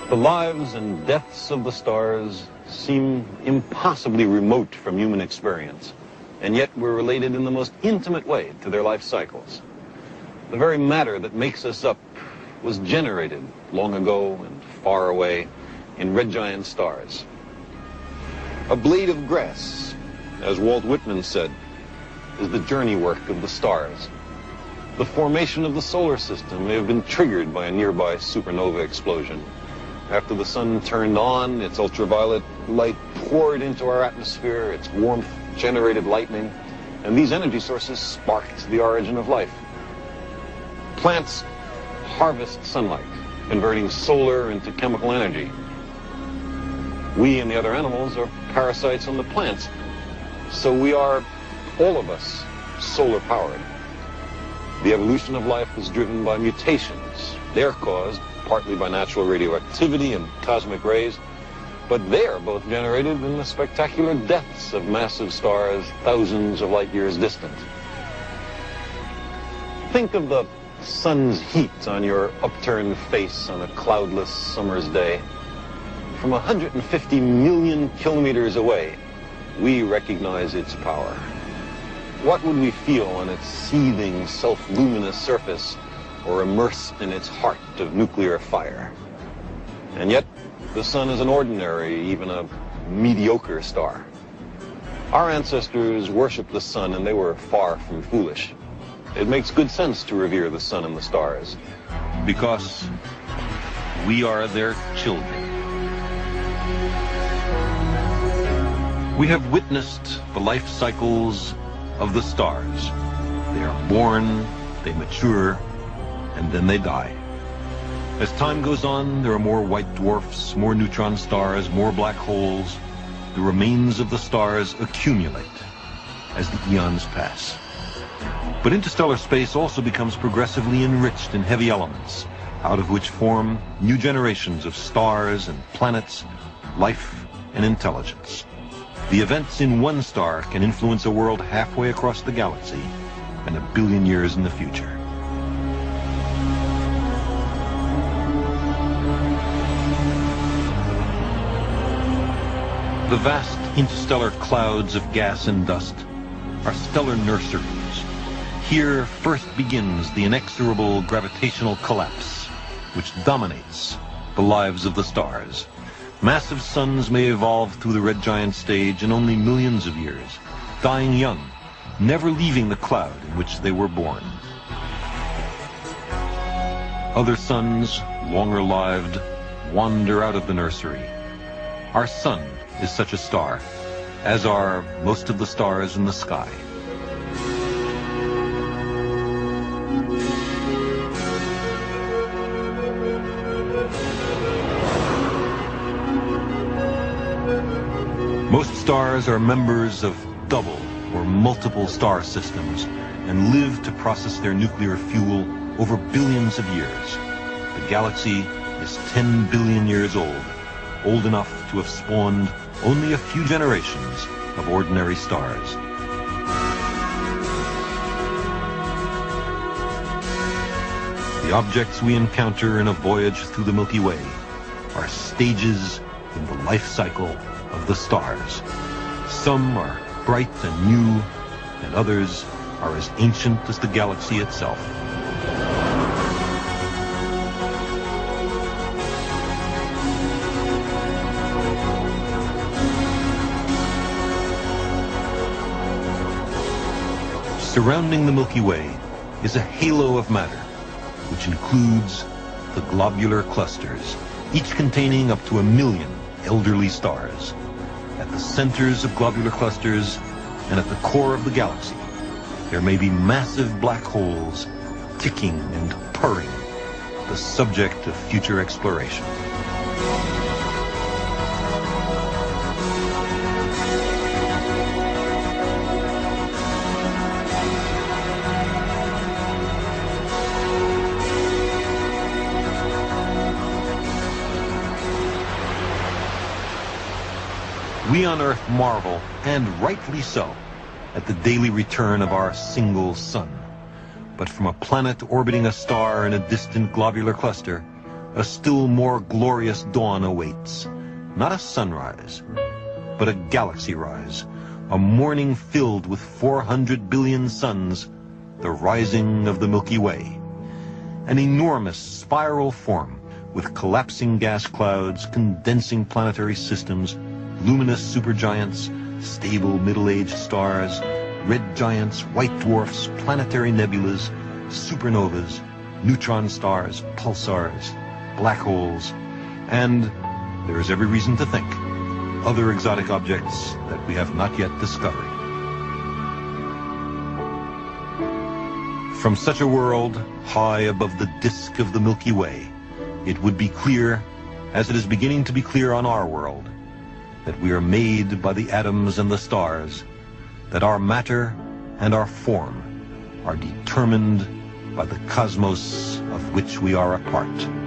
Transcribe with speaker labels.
Speaker 1: The lives and deaths of the stars seem impossibly remote from human experience, and yet we're related in the most intimate way to their life cycles. The very matter that makes us up was generated long ago and far away in red giant stars. A blade of grass, as Walt Whitman said, is the journey work of the stars. The formation of the solar system may have been triggered by a nearby supernova explosion. After the sun turned on, its ultraviolet light poured into our atmosphere, its warmth generated lightning, and these energy sources sparked the origin of life. Plants harvest sunlight, converting solar into chemical energy. We and the other animals are parasites on the plants, so we are, all of us, solar-powered. The evolution of life was driven by mutations. They're caused partly by natural radioactivity and cosmic rays, but they are both generated in the spectacular deaths of massive stars thousands of light years distant. Think of the sun's heat on your upturned face on a cloudless summer's day. From 150 million kilometers away, we recognize its power. What would we feel on its seething, self-luminous surface, or immersed in its heart of nuclear fire? And yet, the sun is an ordinary, even a mediocre star. Our ancestors worshipped the sun, and they were far from foolish. It makes good sense to revere the sun and the stars, because we are their children. We have witnessed the life cycles of the stars. They are born, they mature, and then they die. As time goes on, there are more white dwarfs, more neutron stars, more black holes. The remains of the stars accumulate as the eons pass. But interstellar space also becomes progressively enriched in heavy elements, out of which form new generations of stars and planets, life and intelligence. The events in one star can influence a world halfway across the galaxy and 1 billion years in the future. The vast interstellar clouds of gas and dust are stellar nurseries. Here first begins the inexorable gravitational collapse, which dominates the lives of the stars. Massive suns may evolve through the red giant stage in only millions of years, dying young, never leaving the cloud in which they were born. Other suns, longer-lived, wander out of the nursery. Our sun is such a star, as are most of the stars in the sky. Most stars are members of double or multiple star systems and live to process their nuclear fuel over billions of years. The galaxy is 10 billion years old enough to have spawned only a few generations of ordinary stars. The objects we encounter in a voyage through the Milky Way are stages in the life cycle of the stars. Some are bright and new, and others are as ancient as the galaxy itself. Surrounding the Milky Way is a halo of matter, which includes the globular clusters, each containing up to 1 million elderly stars. At the centers of globular clusters and at the core of the galaxy, there may be massive black holes ticking and purring, the subject of future exploration. We on Earth marvel, and rightly so, at the daily return of our single sun. But from a planet orbiting a star in a distant globular cluster, a still more glorious dawn awaits. Not a sunrise, but a galaxy rise, a morning filled with 400 billion suns, the rising of the Milky Way. An enormous spiral form with collapsing gas clouds, condensing planetary systems, luminous supergiants, stable middle-aged stars, red giants, white dwarfs, planetary nebulas, supernovas, neutron stars, pulsars, black holes, and, there is every reason to think, other exotic objects that we have not yet discovered. From such a world, high above the disk of the Milky Way, it would be clear, as it is beginning to be clear on our world, that we are made by the atoms and the stars, that our matter and our form are determined by the cosmos of which we are a part.